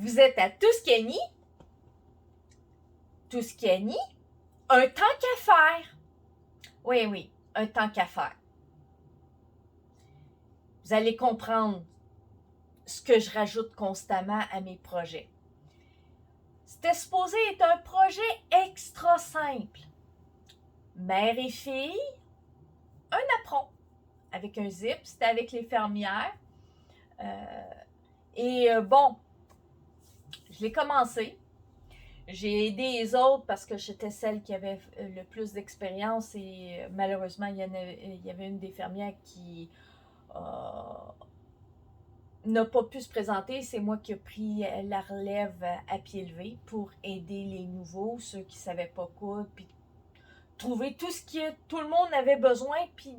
Vous êtes à Tuscany. Tuscany, un temps qu'à faire. Oui, oui, un temps qu'à faire. Vous allez comprendre ce que je rajoute constamment à mes projets. C'était supposé être un projet extra simple. Mère et fille, un apron avec un zip, c'était avec les fermières. Bon, je l'ai commencé. J'ai aidé les autres parce que j'étais celle qui avait le plus d'expérience et malheureusement, il y avait une des fermières qui n'a pas pu se présenter. C'est moi qui ai pris la relève à pied levé pour aider les nouveaux, ceux qui ne savaient pas coudre, puis trouver tout ce que tout le monde avait besoin, puis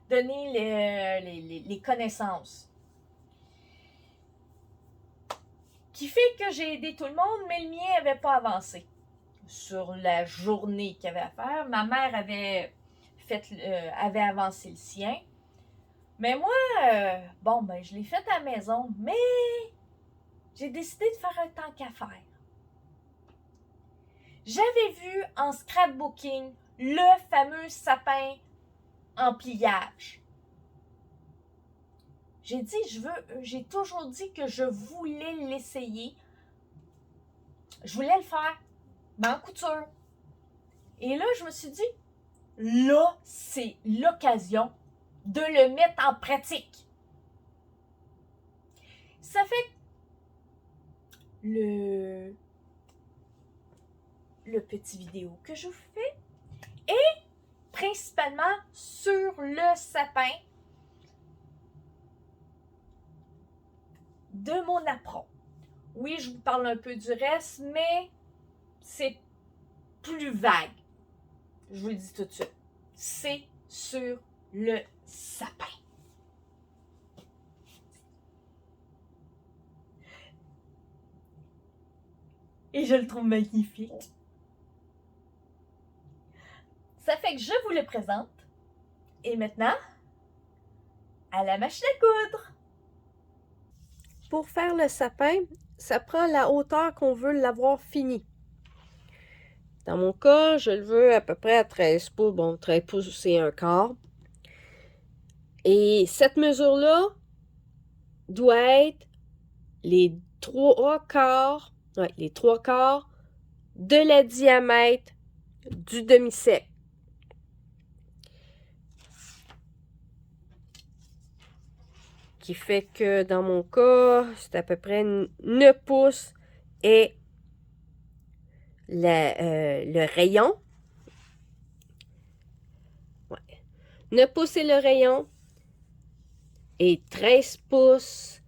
donner les connaissances. Qui fait que j'ai aidé tout le monde, mais le mien n'avait pas avancé sur la journée qu'il y avait à faire. Ma mère avait avancé le sien. Mais moi, je l'ai fait à la maison, mais j'ai décidé de faire un temps qu'à faire. J'avais vu en scrapbooking le fameux sapin en pliage. J'ai toujours dit que je voulais l'essayer. Je voulais le faire, mais en couture. Et là, je me suis dit, là, c'est l'occasion de le mettre en pratique. Ça fait le petit vidéo que je vous fais est principalement sur le sapin de mon apron. Oui, je vous parle un peu du reste, mais c'est plus vague. Je vous le dis tout de suite. C'est sur le sapin. Et je le trouve magnifique. Ça fait que je vous le présente. Et maintenant, à la machine à coudre. Pour faire le sapin, ça prend la hauteur qu'on veut l'avoir fini. Dans mon cas, je le veux à peu près à 13 pouces. Bon, 13 pouces, c'est un quart. Et cette mesure-là doit être les trois quarts de la diamètre du demi-sec. Qui fait que dans mon cas, c'est à peu près 9 pouces et le rayon. Ouais. 9 pouces et le rayon. Et 13 pouces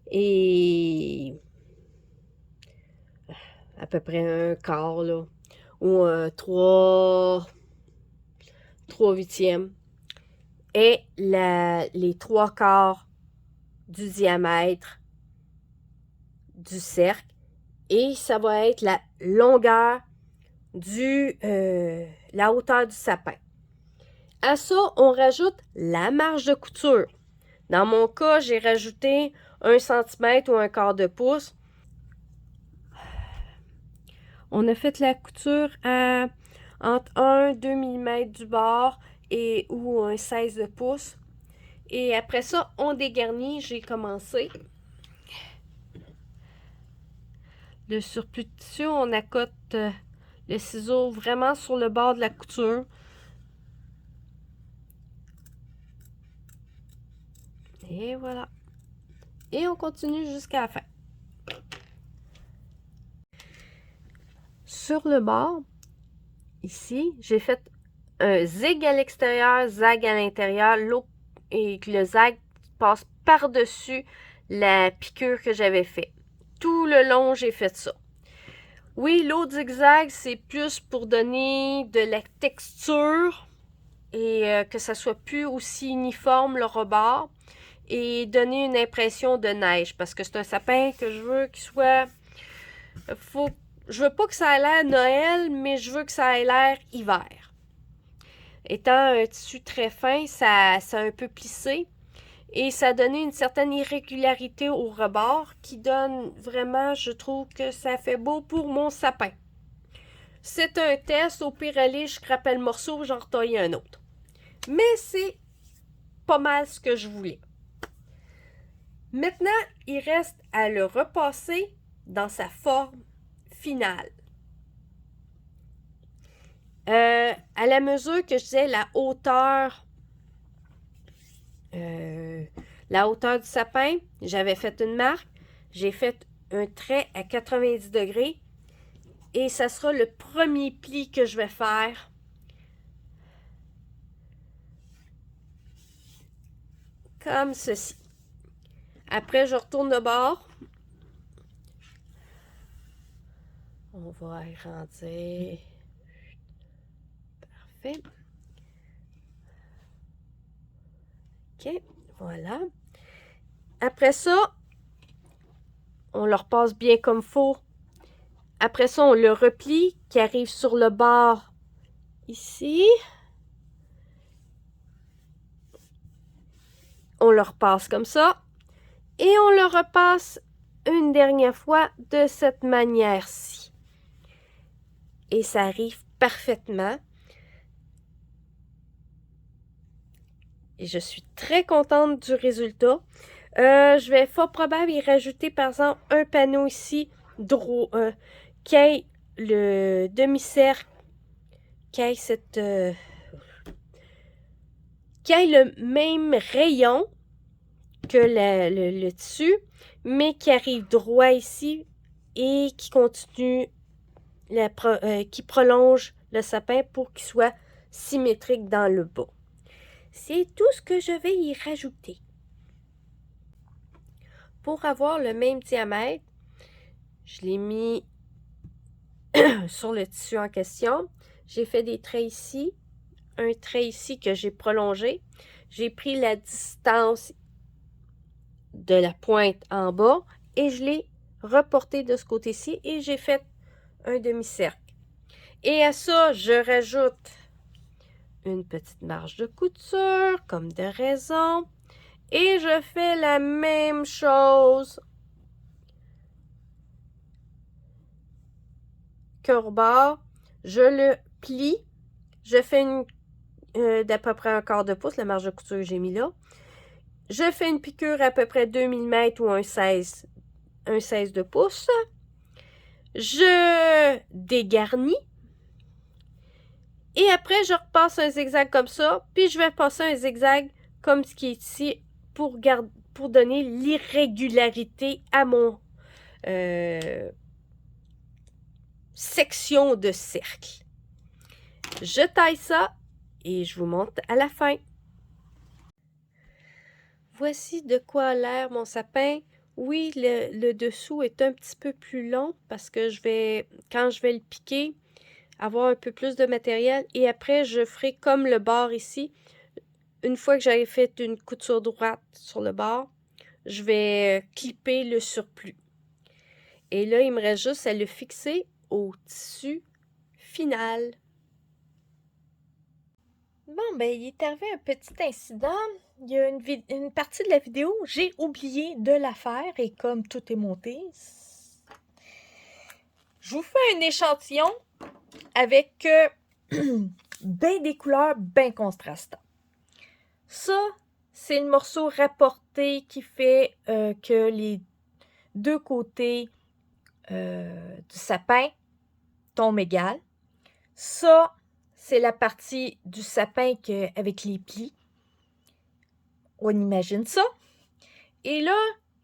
et à peu près un quart, là. Ou un 3 huitièmes. Et les 3 quarts du diamètre du cercle. Et ça va être la longueur la hauteur du sapin. À ça, on rajoute la marge de couture. Dans mon cas, j'ai rajouté 1 cm ou un quart de pouce. On a fait la couture entre 1-2 mm du bord ou un 16 de pouce. Et après ça, on dégarnit. J'ai commencé. Le surplus de tissu, on accote le ciseau vraiment sur le bord de la couture. Et voilà. Et on continue jusqu'à la fin. Sur le bord, ici, j'ai fait un zig à l'extérieur, zag à l'intérieur, et que le zag passe par-dessus la piqûre que j'avais fait. Tout le long, j'ai fait ça. Oui, l'autre zigzag, c'est plus pour donner de la texture et que ça soit plus aussi uniforme le rebord et donner une impression de neige parce que c'est un sapin que je veux qu'il soit... Je veux pas que ça ait l'air Noël, mais je veux que ça ait l'air hiver. Étant un tissu très fin, ça a un peu plissé. Et ça a donné une certaine irrégularité au rebord qui donne vraiment, je trouve que ça fait beau pour mon sapin. C'est un test, au pire aller, je scrape le morceau, j'en retaille un autre. Mais c'est pas mal ce que je voulais. Maintenant, il reste à le repasser dans sa forme finale. À la mesure que je disais la hauteur du sapin, j'avais fait une marque, j'ai fait un trait à 90 degrés et ça sera le premier pli que je vais faire. Comme ceci. Après, je retourne de bord. On va agrandir. Parfait. OK, voilà. Après ça, on le repasse bien comme il faut. Après ça, on le replie qui arrive sur le bord ici. On le repasse comme ça. Et on le repasse une dernière fois de cette manière-ci. Et ça arrive parfaitement. Et je suis très contente du résultat. Je vais fort probable y rajouter par exemple un panneau ici qui ait le demi-cercle, qui ait le même rayon que le tissu, mais qui arrive droit ici et qui continue, qui prolonge le sapin pour qu'il soit symétrique dans le bas. C'est tout ce que je vais y rajouter. Pour avoir le même diamètre, je l'ai mis sur le tissu en question. J'ai fait des traits ici, un trait ici que j'ai prolongé. J'ai pris la distance de la pointe en bas et je l'ai reporté de ce côté-ci et j'ai fait un demi-cercle. Et à ça, je rajoute une petite marge de couture, comme de raison. Et je fais la même chose qu'au bord. Je le plie. Je fais d'à peu près un quart de pouce, la marge de couture que j'ai mis là. Je fais une piqûre à peu près 2 mm ou un 16 de pouce. Je dégarnis. Et après, je repasse un zigzag comme ça. Puis je vais passer un zigzag comme ce qui est ici pour donner l'irrégularité à mon section de cercle. Je taille ça et je vous montre à la fin. Voici de quoi a l'air mon sapin. Oui, le dessous est un petit peu plus long parce que quand je vais le piquer, avoir un peu plus de matériel. Et après, je ferai comme le bord ici. Une fois que j'aurai fait une couture droite sur le bord, je vais clipper le surplus. Et là, il me reste juste à le fixer au tissu final. Bon, ben, il est arrivé un petit incident. Il y a une partie de la vidéo, j'ai oublié de la faire et comme tout est monté, je vous fais un échantillon avec ben des couleurs bien contrastantes. Ça, c'est le morceau rapporté qui fait que les deux côtés du sapin tombent égales. Ça, c'est la partie du sapin avec les plis. On imagine ça. Et là,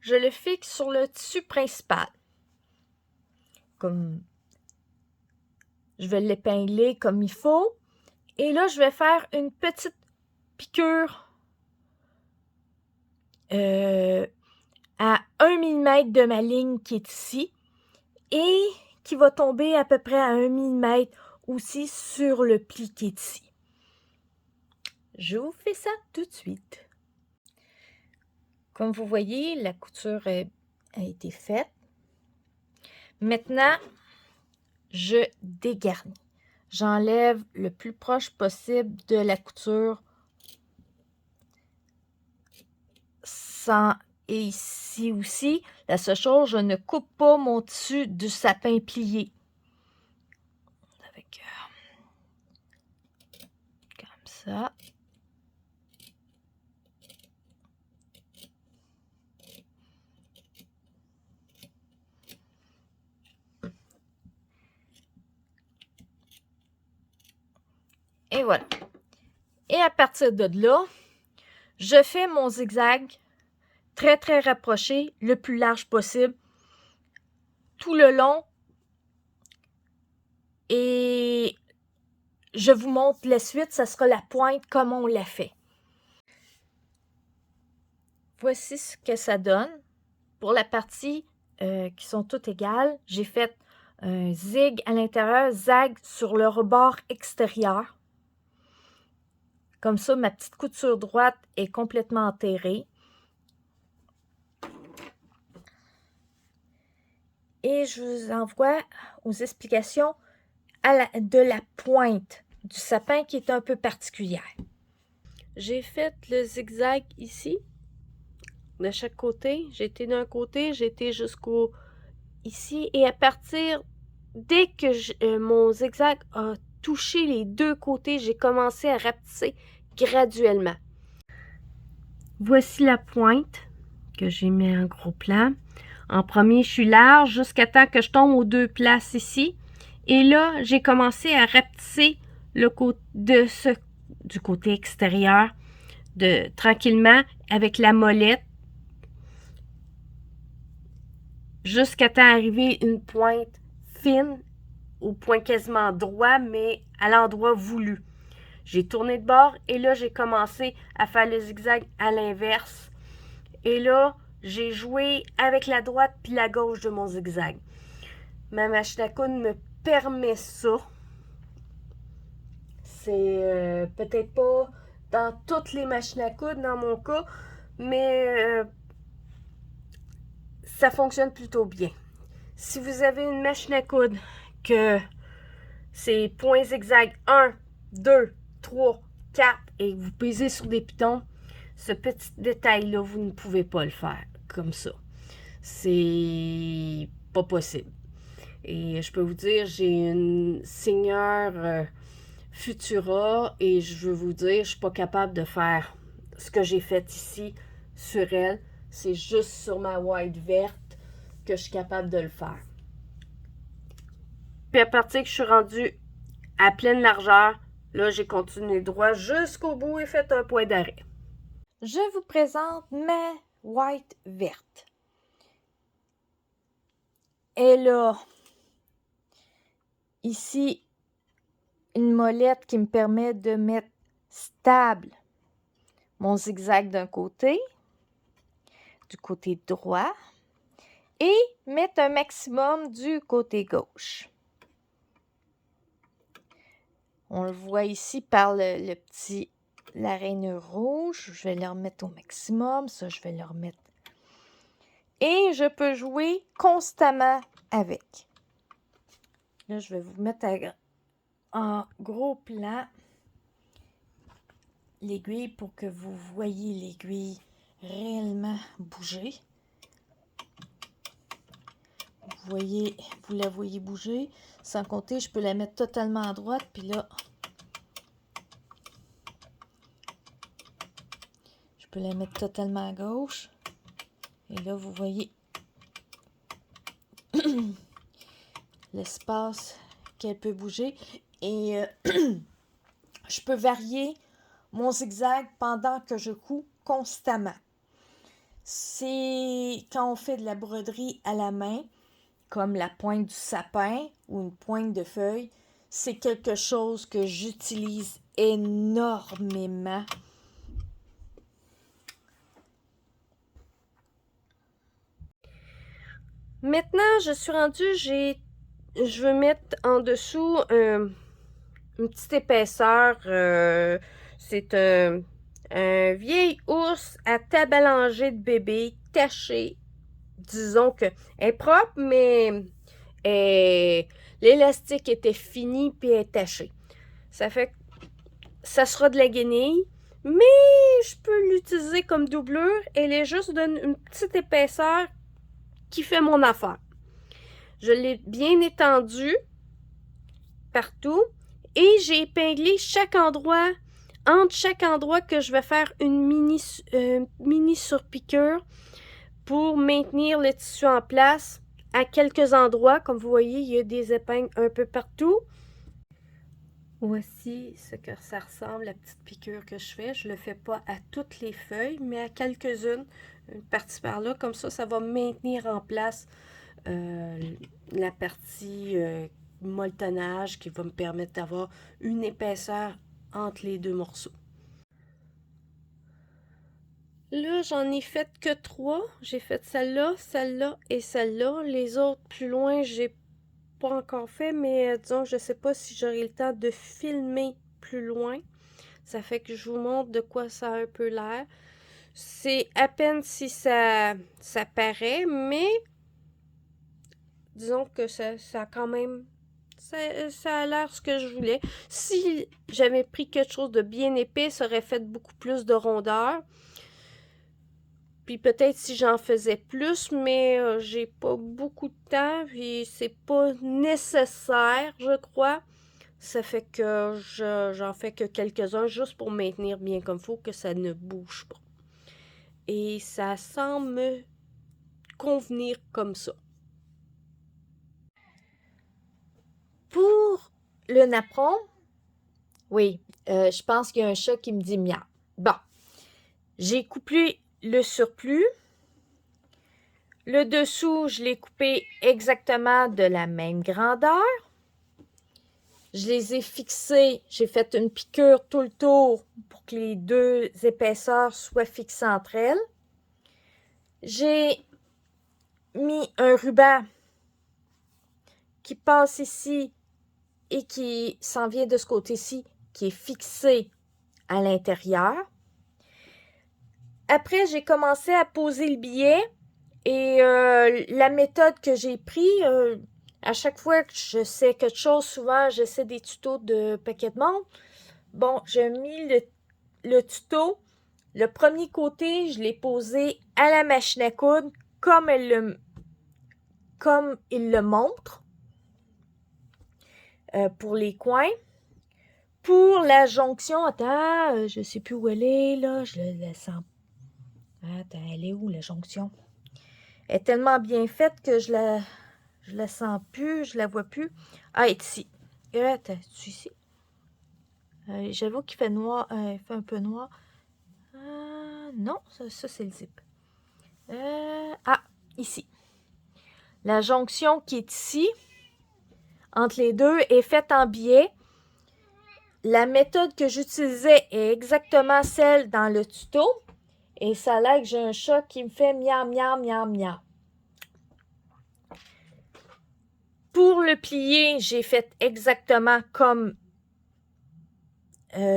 je le fixe sur le tissu principal. Comme je vais l'épingler comme il faut. Et là, je vais faire une petite piqûre à 1 mm de ma ligne qui est ici et qui va tomber à peu près à 1 mm aussi sur le pli qui est ici. Je vous fais ça tout de suite. Comme vous voyez, la couture a été faite. Maintenant, je dégarnis. J'enlève le plus proche possible de la couture et ici aussi, la seule chose, je ne coupe pas mon tissu du sapin plié. Avec, comme ça. Et voilà. Et à partir de là, je fais mon zigzag très, très rapproché, le plus large possible, tout le long. Et je vous montre la suite, ça sera la pointe comme on l'a fait. Voici ce que ça donne. Pour la partie qui sont toutes égales, j'ai fait un zig à l'intérieur, zag sur le rebord extérieur. Comme ça, ma petite couture droite est complètement enterrée. Et je vous envoie aux explications de la pointe du sapin qui est un peu particulière. J'ai fait le zigzag ici, de chaque côté. J'ai été d'un côté, j'ai été jusqu'au ici. Et à partir, dès que mon zigzag a touché les deux côtés, j'ai commencé à rapetisser graduellement. Voici la pointe que j'ai mis en gros plan. En premier, je suis large jusqu'à temps que je tombe aux deux places ici. Et là, j'ai commencé à rapetisser le côté du côté extérieur tranquillement avec la molette jusqu'à temps d'arriver une pointe fine au point quasiment droit, mais à l'endroit voulu. J'ai tourné de bord et là, j'ai commencé à faire le zigzag à l'inverse. Et là, j'ai joué avec la droite puis la gauche de mon zigzag. Ma machine à coudre me permet ça. C'est peut-être pas dans toutes les machines à coudre dans mon cas, mais ça fonctionne plutôt bien. Si vous avez une machine à coudre que c'est point zigzag 1, 2, 3, 4 et vous pesez sur des pitons, ce petit détail-là, vous ne pouvez pas le faire comme ça. C'est pas possible. Et je peux vous dire, j'ai une Seigneur Futura et je veux vous dire, je suis pas capable de faire ce que j'ai fait ici sur elle. C'est juste sur ma white verte que je suis capable de le faire. Puis à partir que je suis rendue à pleine largeur, là, j'ai continué droit jusqu'au bout et fait un point d'arrêt. Je vous présente ma white verte. Elle a ici une molette qui me permet de mettre stable mon zigzag d'un côté, du côté droit, et mettre un maximum du côté gauche. On le voit ici par la rainure rouge. Je vais le remettre au maximum. Ça, je vais le remettre. Et je peux jouer constamment avec. Là, je vais vous mettre en gros plan l'aiguille pour que vous voyez l'aiguille réellement bouger. Vous la voyez bouger. Sans compter, je peux la mettre totalement à droite. Puis là, je peux la mettre totalement à gauche. Et là, vous voyez l'espace qu'elle peut bouger. Et je peux varier mon zigzag pendant que je couds constamment. C'est quand on fait de la broderie à la main, comme la pointe du sapin ou une pointe de feuille, c'est quelque chose que j'utilise énormément. Maintenant, je suis rendue, je veux mettre en dessous une petite épaisseur. C'est un vieil ours à tabalanger de bébé, taché. Disons que elle est propre, mais l'élastique était fini puis elle est taché. Ça fait que ça sera de la guenille, mais je peux l'utiliser comme doublure. Elle est juste donne une petite épaisseur qui fait mon affaire. Je l'ai bien étendue partout et j'ai épinglé chaque endroit, entre chaque endroit que je vais faire une mini surpiqûre pour maintenir le tissu en place. À quelques endroits, comme vous voyez, il y a des épingles un peu partout. Voici ce que ça ressemble, la petite piqûre que je fais. Je ne le fais pas à toutes les feuilles, mais à quelques-unes, une partie par là. Comme ça va maintenir en place la partie molletonnage qui va me permettre d'avoir une épaisseur entre les deux morceaux. Là, j'en ai fait que 3. J'ai fait celle-là, celle-là et celle-là. Les autres plus loin, j'ai pas encore fait, mais disons, je sais pas si j'aurai le temps de filmer plus loin. Ça fait que je vous montre de quoi ça a un peu l'air. C'est à peine si ça paraît, mais disons que ça a quand même... Ça a l'air ce que je voulais. Si j'avais pris quelque chose de bien épais, ça aurait fait beaucoup plus de rondeur. Puis peut-être si j'en faisais plus, mais j'ai pas beaucoup de temps, puis c'est pas nécessaire, je crois. Ça fait que j'en fais que quelques-uns juste pour maintenir bien comme il faut, que ça ne bouge pas. Et ça semble me convenir comme ça. Pour le napperon, oui, je pense qu'il y a un chat qui me dit miam. Bon, j'ai coupé le surplus. Le dessous, je l'ai coupé exactement de la même grandeur. Je les ai fixés, j'ai fait une piqûre tout le tour pour que les deux épaisseurs soient fixées entre elles. J'ai mis un ruban qui passe ici et qui s'en vient de ce côté-ci, qui est fixé à l'intérieur. Après, j'ai commencé à poser le billet et la méthode que j'ai prise, à chaque fois que je sais quelque chose, souvent j'essaie des tutos de paquet de monde. Bon, j'ai mis le tuto. Le premier côté, je l'ai posé à la machine à coudre comme il le montre pour les coins. Pour la jonction, attends, je sais plus où elle est, là, je la sens. Attends, elle est où la jonction? Elle est tellement bien faite que je la sens plus, je la vois plus. Ah, elle est ici. Attends, tu ici? J'avoue qu'il fait noir, il fait un peu noir. Non, ça c'est le zip. Ici. La jonction qui est ici, entre les deux, est faite en biais. La méthode que j'utilisais est exactement celle dans le tuto. Et ça a l'air que j'ai un chat qui me fait miam, miam, miam, miam. Pour le plier, j'ai fait exactement comme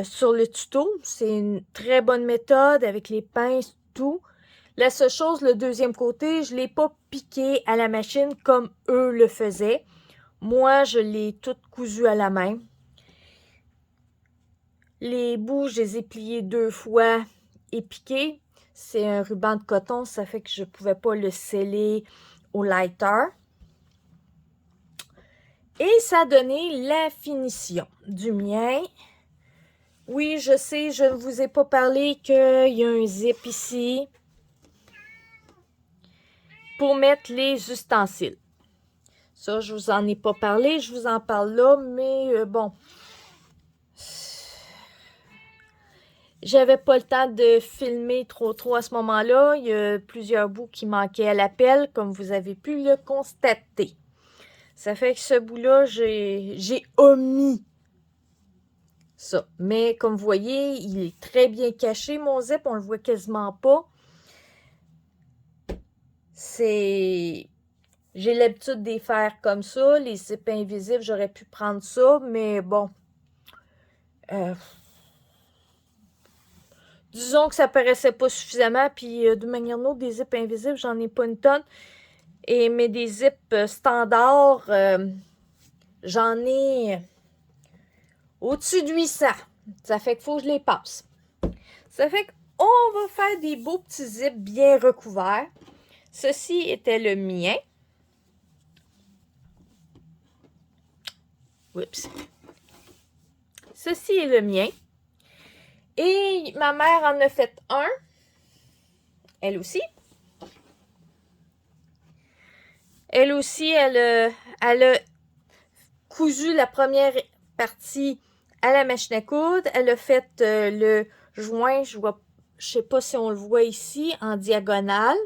sur le tuto. C'est une très bonne méthode avec les pinces, tout. La seule chose, le deuxième côté, je ne l'ai pas piqué à la machine comme eux le faisaient. Moi, je l'ai tout cousu à la main. Les bouts, je les ai pliés 2 fois et piqués. C'est un ruban de coton, ça fait que je ne pouvais pas le sceller au lighter. Et ça a donné la finition du mien. Oui, je sais, je ne vous ai pas parlé qu'il y a un zip ici pour mettre les ustensiles. Ça, je vous en ai pas parlé, je vous en parle là, mais bon. J'avais pas le temps de filmer trop à ce moment-là. Il y a plusieurs bouts qui manquaient à l'appel, comme vous avez pu le constater. Ça fait que ce bout-là, j'ai omis ça. Mais comme vous voyez, il est très bien caché, mon zip. On le voit quasiment pas. J'ai l'habitude de les faire comme ça. Les zips invisibles, j'aurais pu prendre ça, mais bon. Disons que ça paraissait pas suffisamment, puis de manière ou d'autre, des zips invisibles, j'en ai pas une tonne. Mais des zips standards, j'en ai au-dessus de 800. Ça fait qu'il faut que je les passe. Ça fait qu'on va faire des beaux petits zips bien recouverts. Ceci était le mien. Oups. Ceci est le mien. Et ma mère en a fait un. Elle aussi. Elle aussi, elle a cousu la première partie à la machine à coudre. Elle a fait le joint, je sais pas si on le voit ici, en diagonale.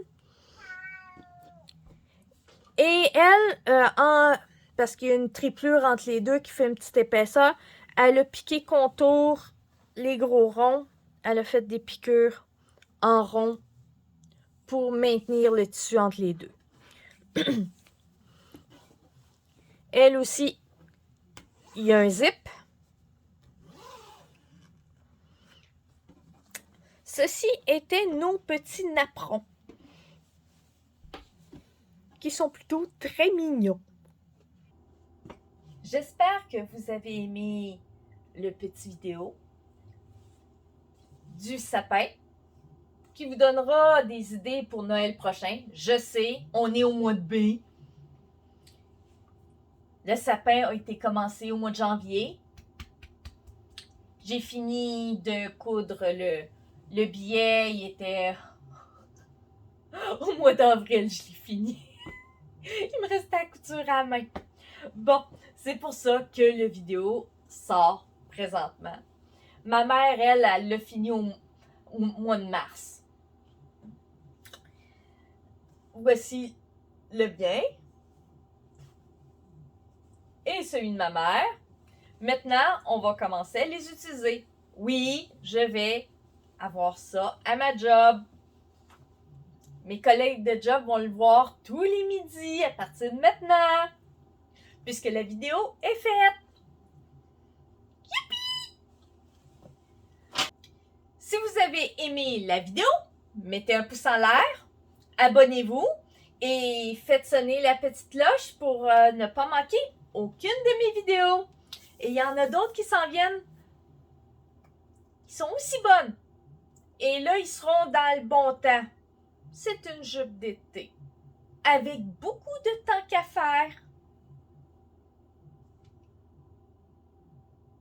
Et elle, parce qu'il y a une triplure entre les deux qui fait une petite épaisseur, elle a piqué contour les gros ronds. Elle a fait des piqûres en rond pour maintenir le tissu entre les deux. Elle aussi, il y a un zip. Ceci étaient nos petits napperons, qui sont plutôt très mignons. J'espère que vous avez aimé le petit vidéo du sapin qui vous donnera des idées pour Noël prochain. Je sais, on est au mois de mai. Le sapin a été commencé au mois de janvier. J'ai fini de coudre le billet. Il était au mois d'avril, je l'ai fini. Il me restait à couture à la main. Bon, c'est pour ça que le vidéo sort présentement. Ma mère, elle l'a fini au mois de mars. Voici le bien. Et celui de ma mère. Maintenant, on va commencer à les utiliser. Oui, je vais avoir ça à ma job. Mes collègues de job vont le voir tous les midis à partir de maintenant, puisque la vidéo est faite. Youpi! Si vous avez aimé la vidéo, mettez un pouce en l'air, abonnez-vous et faites sonner la petite cloche pour ne pas manquer aucune de mes vidéos. Et il y en a d'autres qui s'en viennent, qui sont aussi bonnes. Et là, ils seront dans le bon temps. C'est une jupe d'été, avec beaucoup de temps qu'à faire.